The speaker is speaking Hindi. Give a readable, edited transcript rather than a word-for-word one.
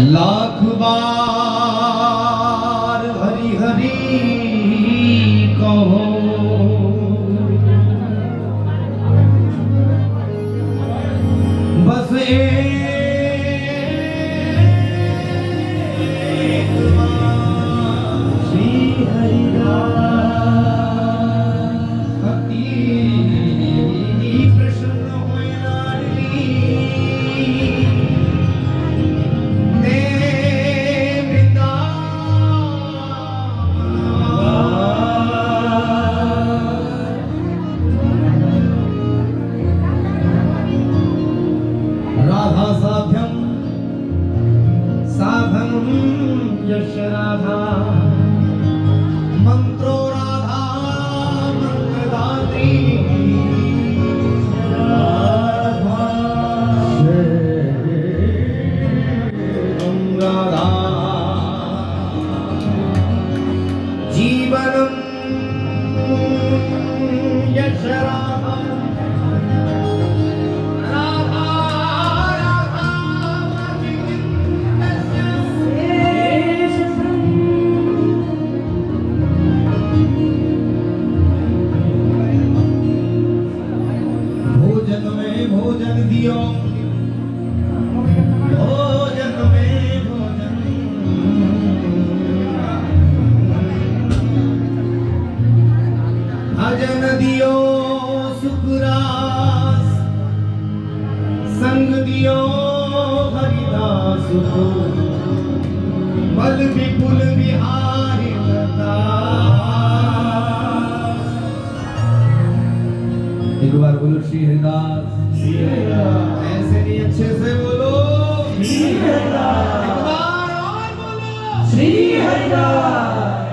लाख बार हरि हरि कहो, बस एक बार श्री हरिदास अति प्रसन्न होए लाडली ने राधा साध्यम साधनम यश राधा मंत्रो राधा मंत्रदात्री राधा राधा जीवनम यश राधा भोजन दियो, भोजन में भोजन, भजन दियो सुखरास, संग दियो हरिदास को, बल विपुल बिहारी दास। एक बार बोलो श्री हरिदास, ऐसे नहीं अच्छे से बोलो।